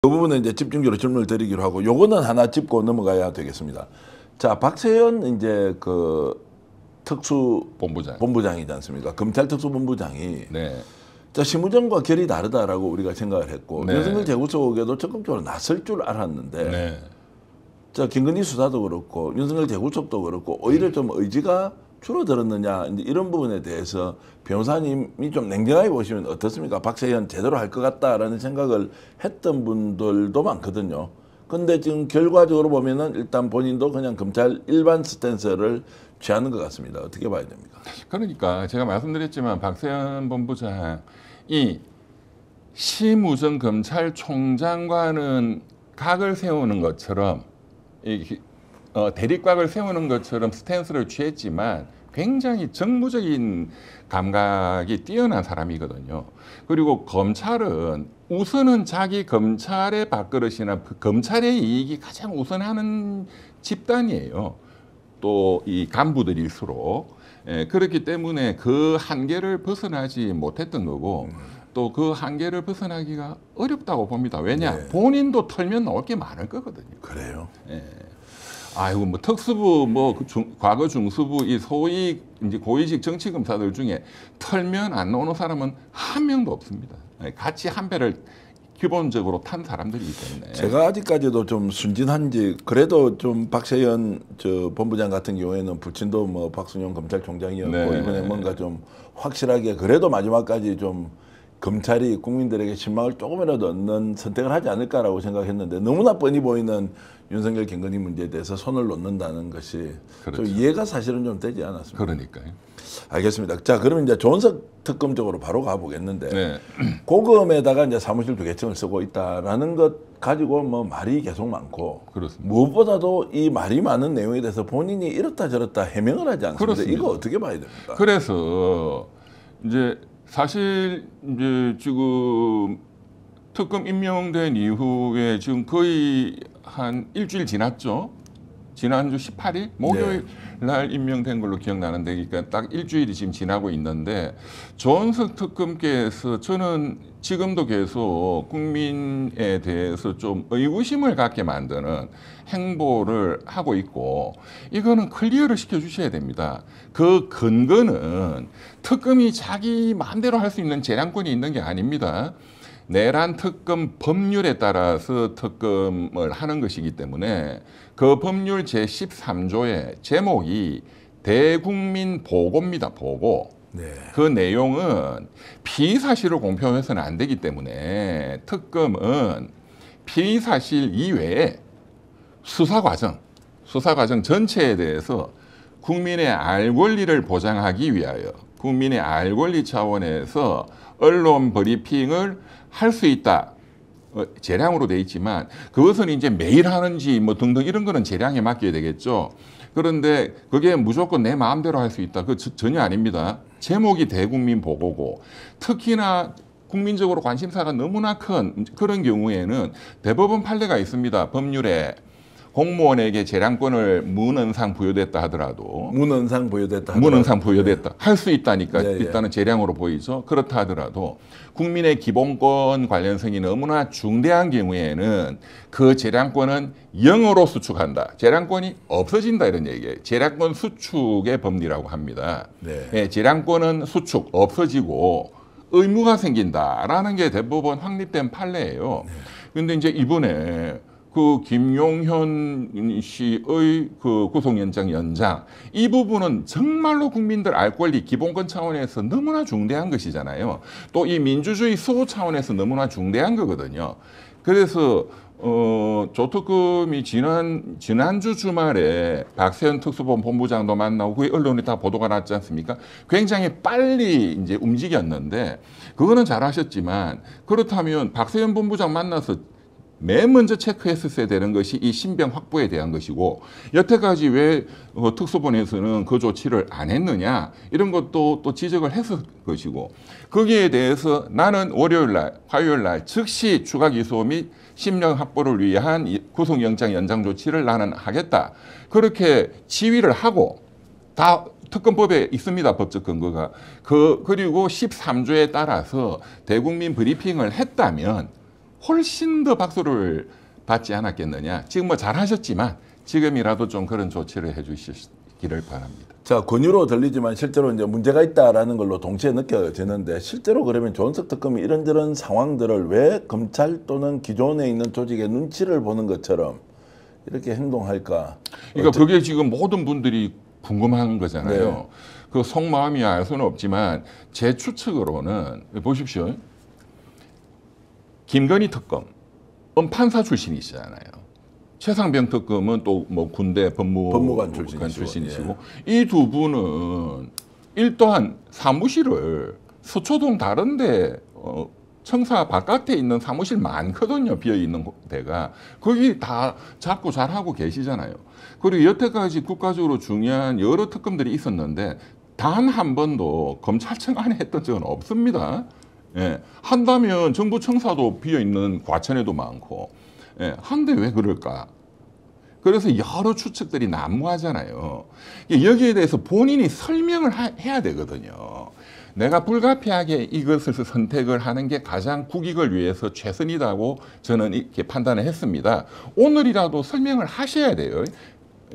그 부분은 이제 집중적으로 질문을 드리기로 하고 요거는 하나 짚고 넘어가야 되겠습니다. 자, 박세현 이제 그 본부장이지 않습니까? 검찰 특수본부장이 네. 자, 심우정과 결이 다르다라고 우리가 생각을 했고 네. 윤석열 재구속에도 적극적으로 나설 줄 알았는데 네. 자, 김건희 수사도 그렇고 윤석열 재구속도 그렇고 오히려 좀 의지가 줄어들었느냐 이제 이런 부분에 대해서 변호사님이 좀 냉정하게 보시면 어떻습니까? 박세현 제대로 할 것 같다라는 생각을 했던 분들도 많거든요. 근데 지금 결과적으로 보면은 일단 본인도 그냥 검찰 일반 스탠스를 취하는 것 같습니다. 어떻게 봐야 됩니까? 그러니까 제가 말씀드렸지만 박세현 본부장이 심우정 검찰총장과는 각을 세우는 것처럼 대립각을 세우는 것처럼 스탠스를 취했지만 굉장히 정무적인 감각이 뛰어난 사람이거든요. 그리고 검찰은 우선은 자기 검찰의 밥그릇이나 검찰의 이익이 가장 우선하는 집단이에요. 또 이 간부들일수록 그렇기 때문에 그 한계를 벗어나지 못했던 거고 또 그 한계를 벗어나기가 어렵다고 봅니다. 왜냐? 네. 본인도 털면 나올 게 많을 거거든요. 그래요. 아이고 뭐 특수부 과거 중수부 이 소위 이제 고위직 정치 검사들 중에 털면 안 나오는 사람은 한 명도 없습니다. 같이 한 배를 기본적으로 탄 사람들이기 때문에 제가 아직까지도 좀 순진한지 그래도 좀 박세현 저 본부장 같은 경우에는 부친도 뭐 박순영 검찰총장이었고 네. 이번에 뭔가 좀 확실하게 그래도 마지막까지 좀 검찰이 국민들에게 신망을 조금이라도 얻는 선택을 하지 않을까라고 생각했는데 너무나 뻔히 보이는 윤석열 김건희 문제에 대해서 손을 놓는다는 것이 그렇죠. 좀 이해가 사실은 좀 되지 않았습니다. 그러니까요. 알겠습니다. 자, 그러면 이제 조은석 특검 쪽으로 바로 가보겠는데 네. 고검에다가 이제 사무실 2개층을 쓰고 있다라는 것 가지고 뭐 말이 계속 많고 그렇습니다. 무엇보다도 이 말이 많은 내용에 대해서 본인이 이렇다 저렇다 해명을 하지 않습니다. 그렇습니다. 이거 어떻게 봐야 됩니까? 그래서 이제 사실 이제 지금 특검 임명된 이후에 지금 거의 한 일주일 지났죠. 지난주 18일 목요일 날 임명된 걸로 기억나는데 그러니까 딱 일주일이 지금 지나고 있는데 조은석 특검께서 저는 지금도 계속 국민에 대해서 좀 의구심을 갖게 만드는 행보를 하고 있고 이거는 클리어를 시켜주셔야 됩니다. 그 근거는 특검이 자기 마음대로 할 수 있는 재량권이 있는 게 아닙니다. 내란 특검 법률에 따라서 특검을 하는 것이기 때문에 그 법률 제13조의 제목이 대국민 보고입니다. 보고. 네. 그 내용은 피의사실을 공표해서는 안 되기 때문에 특검은 피의사실 이외에 수사과정 전체에 대해서 국민의 알 권리를 보장하기 위하여 국민의 알 권리 차원에서 언론 브리핑을 할 수 있다. 재량으로 돼 있지만 그것은 이제 매일 하는지 뭐 등등 이런 거는 재량에 맡겨야 되겠죠. 그런데 그게 무조건 내 마음대로 할 수 있다. 그 전혀 아닙니다. 제목이 대국민 보고고 특히나 국민적으로 관심사가 너무나 큰 그런 경우에는 대법원 판례가 있습니다. 법률에 공무원에게 재량권을 무언상 부여됐다 하더라도 문헌상 부여됐다. 문헌상 부여됐다. 할 수 있다니까 예, 예. 일단은 재량으로 보이죠. 그렇다 하더라도 국민의 기본권 관련성이 너무나 중대한 경우에는 그 재량권은 0으로 수축한다. 재량권이 없어진다 이런 얘기예요. 재량권 수축의 법리라고 합니다. 네. 예, 재량권은 수축 없어지고 의무가 생긴다라는 게 대법원 확립된 판례예요. 그런데 이제 이번에 그 김용현 씨의 그 구속영장 연장 이 부분은 정말로 국민들 알 권리 기본권 차원에서 너무나 중대한 것이잖아요. 또 이 민주주의 수호 차원에서 너무나 중대한 거거든요. 그래서 조특검이 지난주 주말에 박세현 특수본부장도 만나고 그 언론에 다 보도가 났지 않습니까? 굉장히 빨리 이제 움직였는데 그거는 잘하셨지만 그렇다면 박세현 본부장 만나서 맨 먼저 체크했었어야 되는 것이 이 신병 확보에 대한 것이고 여태까지 왜 특수본에서는 그 조치를 안 했느냐 이런 것도 또 지적을 했을 것이고 거기에 대해서 나는 월요일날 화요일날 즉시 추가 기소 및 신병 확보를 위한 구속영장 연장 조치를 나는 하겠다 그렇게 지휘를 하고 다 특검법에 있습니다. 법적 근거가. 그리고 13조에 따라서 대국민 브리핑을 했다면 훨씬 더 박수를 받지 않았겠느냐. 지금 뭐 잘하셨지만 지금이라도 좀 그런 조치를 해주시기를 바랍니다. 자, 권유로 들리지만 실제로 이제 문제가 있다라는 걸로 동시에 느껴지는데 실제로 그러면 조은석 특검이 이런저런 상황들을 왜 검찰 또는 기존에 있는 조직의 눈치를 보는 것처럼 이렇게 행동할까? 그러니까 그게 지금 모든 분들이 궁금한 거잖아요. 네. 그 속마음이 알 수는 없지만 제 추측으로는 보십시오. 김건희 특검, 판사 출신이시잖아요. 최상병 특검은 또 뭐 군대 법무관 출신이시고 이 두 분은 일단 사무실을 서초동 다른데 청사 바깥에 있는 사무실 많거든요. 비어 있는 데가 거기 다 잡고 잘하고 계시잖아요. 그리고 여태까지 국가적으로 중요한 여러 특검들이 있었는데 단 한 번도 검찰청 안에 했던 적은 없습니다. 예, 한다면 정부 청사도 비어 있는 과천에도 많고. 예, 한데 왜 그럴까? 그래서 여러 추측들이 난무하잖아요. 여기에 대해서 본인이 설명을 해야 되거든요. 내가 불가피하게 이것을 선택을 하는 게 가장 국익을 위해서 최선이라고 저는 이렇게 판단을 했습니다. 오늘이라도 설명을 하셔야 돼요.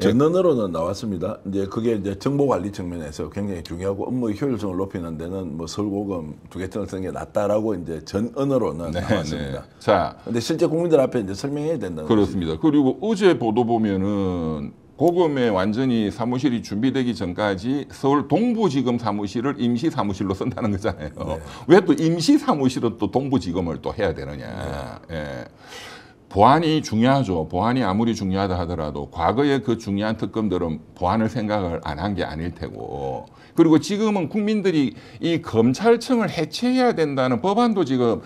전언으로는 나왔습니다. 이제 그게 이제 정보 관리 측면에서 굉장히 중요하고 업무의 효율성을 높이는 데는 뭐 서울고검 두 개청을 쓰는 게 낫다라고 이제 전언으로는 나왔습니다. 네. 자, 근데 실제 국민들 앞에 이제 설명해야 된다는 그렇습니다. 그리고 어제 보도 보면은 고검에 완전히 사무실이 준비되기 전까지 서울 동부지검 사무실을 임시 사무실로 쓴다는 거잖아요. 네. 왜 또 임시 사무실은 또 동부지검을 또 해야 되느냐. 네. 예. 보안이 중요하죠. 보안이 아무리 중요하다 하더라도 과거에 그 중요한 특검들은 보안을 생각을 안 한 게 아닐 테고 그리고 지금은 국민들이 이 검찰청을 해체해야 된다는 법안도 지금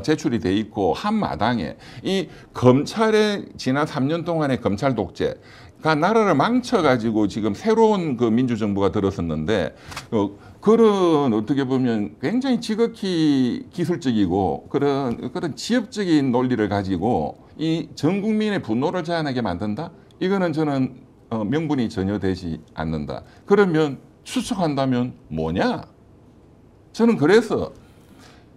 제출이 돼 있고 한마당에 이 검찰의 지난 3년 동안의 검찰 독재가 나라를 망쳐가지고 지금 새로운 그 민주정부가 들어섰는데 그런 어떻게 보면 굉장히 지극히 기술적이고 그런 지엽적인 논리를 가지고 이 전 국민의 분노를 자아내게 만든다? 이거는 저는 명분이 전혀 되지 않는다. 그러면 추측한다면 뭐냐? 저는 그래서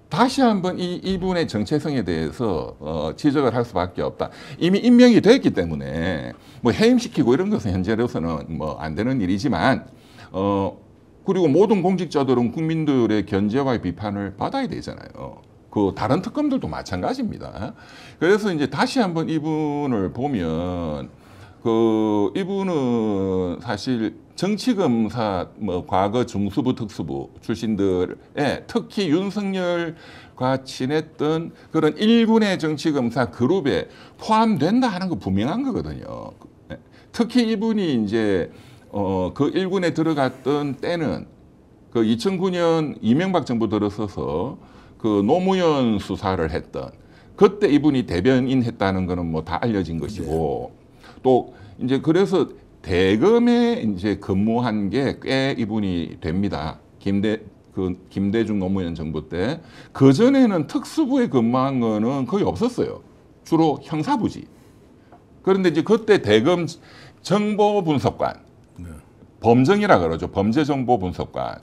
다시 한번 이분의 정체성에 대해서 지적을 할 수밖에 없다. 이미 임명이 됐기 때문에 뭐 해임시키고 이런 것은 현재로서는 뭐 안 되는 일이지만 그리고 모든 공직자들은 국민들의 견제와 비판을 받아야 되잖아요. 그 다른 특검들도 마찬가지입니다. 그래서 이제 다시 한번 이분을 보면 이분은 사실 정치검사 뭐 과거 중수부 특수부 출신들의 특히 윤석열과 친했던 그런 일군의 정치검사 그룹에 포함된다 하는 거 분명한 거거든요. 특히 이분이 이제 그 일군에 들어갔던 때는 그 2009년 이명박 정부 들어서서 그 노무현 수사를 했던 그때 이분이 대변인 했다는 거는 뭐 다 알려진 것이고 또 이제 그래서 대검에 이제 근무한 게 꽤 이분이 됩니다. 김대중 노무현 정부 때 그 전에는 특수부에 근무한 거는 거의 없었어요. 주로 형사부지. 그런데 이제 그때 대검 정보분석관 범정이라 그러죠. 범죄정보분석관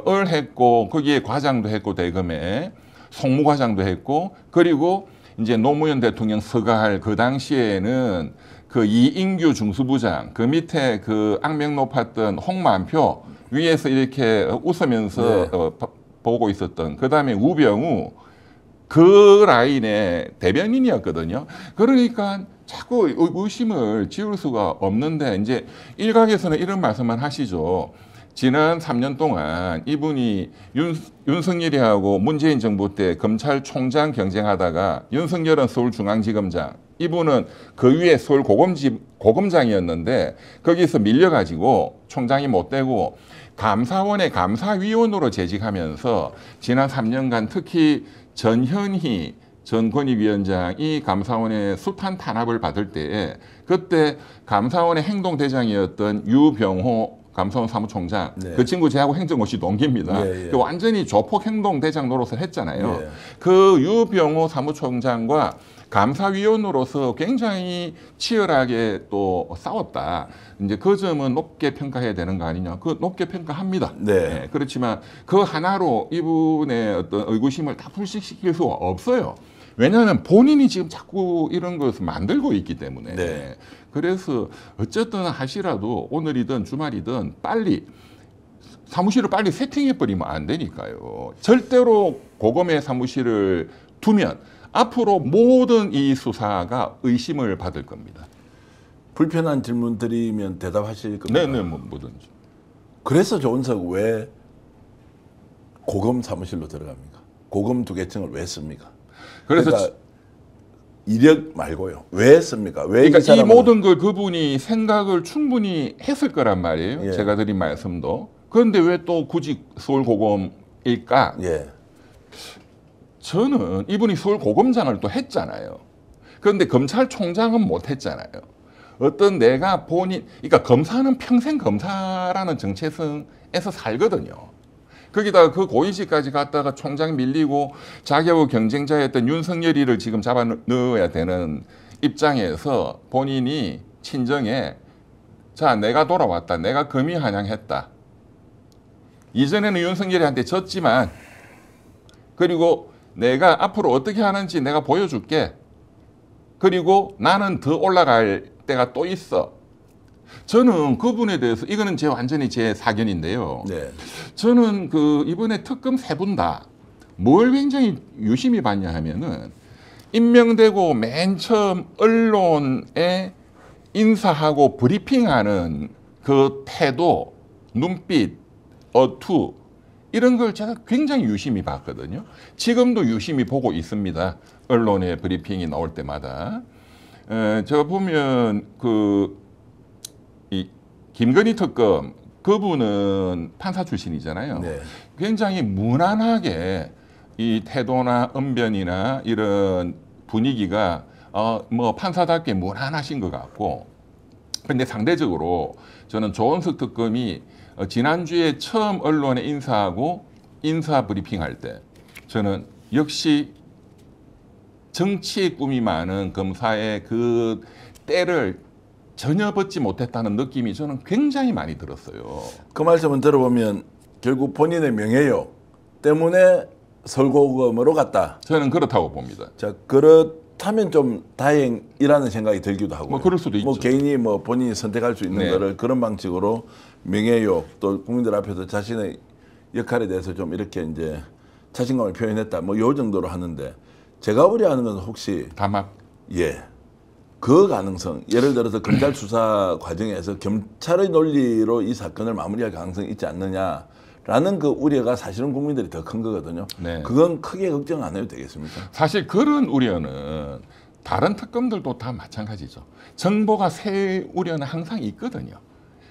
을 했고 거기에 과장도 했고 대검에 송무과장도 했고 그리고 이제 노무현 대통령 서가할 그 당시에는 그 이인규 중수부장 그 밑에 그 악명 높았던 홍만표 위에서 이렇게 웃으면서 보고 있었던 그다음에 우병우 그 라인의 대변인이었거든요. 그러니까 자꾸 의심을 지울 수가 없는데 이제 일각에서는 이런 말씀만 하시죠. 지난 3년 동안 이분이 윤석열이하고 문재인 정부 때 검찰총장 경쟁하다가 윤석열은 서울중앙지검장, 이분은 그 위에 서울고검장이었는데 거기서 밀려가지고 총장이 못 되고 감사원의 감사위원으로 재직하면서 지난 3년간 특히 전현희 전 권익위원장이 감사원의 숱한 탄압을 받을 때에 그때 감사원의 행동대장이었던 유병호 감사원 사무총장 그 친구 제하고 행정고시 동기입니다. 완전히 조폭 행동대장 노릇을 했잖아요. 그 유병호 사무총장과 감사위원으로서 굉장히 치열하게 또 싸웠다. 이제 그 점은 높게 평가해야 되는 거 아니냐. 그 높게 평가합니다. 네, 그렇지만 그 하나로 이분의 어떤 의구심을 다 불식시킬 수가 없어요. 왜냐하면 본인이 지금 자꾸 이런 것을 만들고 있기 때문에. 네. 그래서 어쨌든 하시라도 오늘이든 주말이든 빨리 사무실을 빨리 세팅해버리면 안 되니까요. 절대로 고검의 사무실을 두면 앞으로 모든 이 수사가 의심을 받을 겁니다. 불편한 질문 드리면 대답하실 겁니다. 네네, 뭐든지. 그래서 조은석 왜 고검 사무실로 들어갑니까? 고검 두 계층을 왜 씁니까? 그래서 그러니까 이력 말고요. 왜 씁니까? 왜 그러니까 이 사람은- 모든 걸 그분이 생각을 충분히 했을 거란 말이에요. 예. 제가 드린 말씀도. 그런데 왜 또 굳이 서울고검일까? 예. 저는 이분이 서울고검장을 또 했잖아요. 그런데 검찰총장은 못 했잖아요. 어떤 내가 본인, 그러니까 검사는 평생 검사라는 정체성에서 살거든요. 거기다가 그 고위직까지 갔다가 총장 밀리고 자기하고 경쟁자였던 윤석열이를 지금 잡아 넣어야 되는 입장에서 본인이 친정에 자, 내가 돌아왔다. 내가 검이 한양했다. 이전에는 윤석열이한테 졌지만 그리고 내가 앞으로 어떻게 하는지 내가 보여줄게. 그리고 나는 더 올라갈 때가 또 있어. 저는 그분에 대해서 이거는 완전히 제 사견인데요. 네. 저는 이번에 특검 세 분 다 뭘 굉장히 유심히 봤냐 하면은 임명되고 맨 처음 언론에 인사하고 브리핑하는 그 태도, 눈빛, 어투 이런 걸 제가 굉장히 유심히 봤거든요. 지금도 유심히 보고 있습니다. 언론에 브리핑이 나올 때마다. 제가 보면 이 김건희 특검 그분은 판사 출신이잖아요. 네. 굉장히 무난하게 이 태도나 언변이나 이런 분위기가 뭐 판사답게 무난하신 것 같고, 근데 상대적으로 저는 조은석 특검이 지난주에 처음 언론에 인사하고 인사 브리핑할 때 저는 역시 정치의 꿈이 많은 검사의 그 때를 전혀 벗지 못했다는 느낌이 저는 굉장히 많이 들었어요. 그 말씀을 들어보면 결국 본인의 명예욕 때문에 서울고검으로 갔다. 저는 그렇다고 봅니다. 자, 그렇다면 좀 다행이라는 생각이 들기도 하고. 뭐 그럴 수도 있죠. 뭐 개인이 뭐 본인이 선택할 수 있는 네. 거를 그런 방식으로 명예욕 또 국민들 앞에서 자신의 역할에 대해서 좀 이렇게 이제 자신감을 표현했다. 뭐 요 정도로 하는데 제가 우려하는 건 혹시 다만 그 가능성, 예를 들어서 검찰 수사 과정에서 경찰의 논리로 이 사건을 마무리할 가능성이 있지 않느냐라는 그 우려가 사실은 국민들이 더 큰 거거든요. 네. 그건 크게 걱정 안 해도 되겠습니까? 사실 그런 우려는 다른 특검들도 다 마찬가지죠. 정보가 새 우려는 항상 있거든요.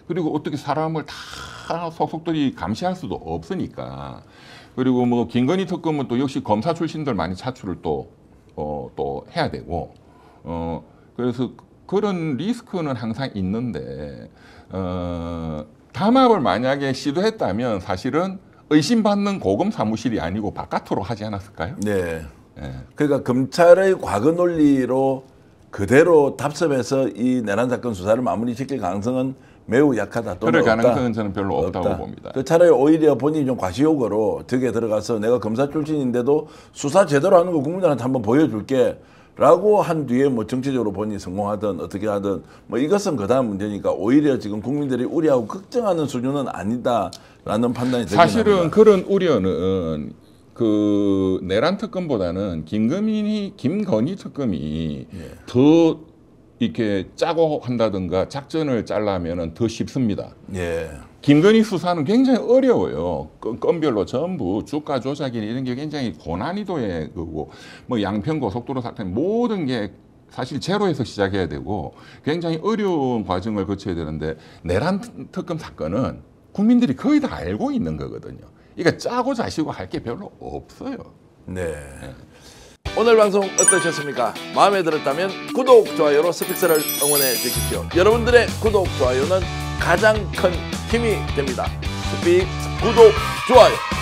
그리고 어떻게 사람을 다 속속들이 감시할 수도 없으니까. 그리고 뭐 김건희 특검은 또 역시 검사 출신들 많이 차출을 또 해야 되고, 그래서 그런 리스크는 항상 있는데, 담합을 만약에 시도했다면 사실은 의심받는 고검 사무실이 아니고 바깥으로 하지 않았을까요? 네. 예. 그러니까 검찰의 과거 논리로 그대로 답습해서 이 내란 사건 수사를 마무리 지킬 가능성은 매우 약하다. 또는 그럴 없다. 가능성은 저는 별로 없다고 없다. 봅니다. 그 차라리 오히려 본인이 좀 과시욕으로 덕에 들어가서 내가 검사 출신인데도 수사 제대로 하는 거 국민들한테 한번 보여줄게 라고 한 뒤에 뭐 정치적으로 본인이 성공하든 어떻게 하든 뭐 이것은 그 다음 문제니까 오히려 지금 국민들이 우려하고 걱정하는 수준은 아니다라는 판단이 들긴 사실은 합니다. 그런 우려는 그 내란 특검보다는 김건희 특검이 더 이렇게 짜고 한다든가 작전을 짜려면은 더 쉽습니다. 예. 김건희 수사는 굉장히 어려워요. 건별로 전부 주가 조작이나 이런 게 굉장히 고난이도의 거고, 뭐 양평 고속도로 사건 모든 게 사실 제로에서 시작해야 되고 굉장히 어려운 과정을 거쳐야 되는데 내란 특검 사건은 국민들이 거의 다 알고 있는 거거든요. 그러니까 짜고 자시고 할 게 별로 없어요. 네. 오늘 방송 어떠셨습니까? 마음에 들었다면 구독, 좋아요로 스픽스를 응원해 주십시오. 여러분들의 구독, 좋아요는 가장 큰 힘이 됩니다. 스픽스 구독, 좋아요.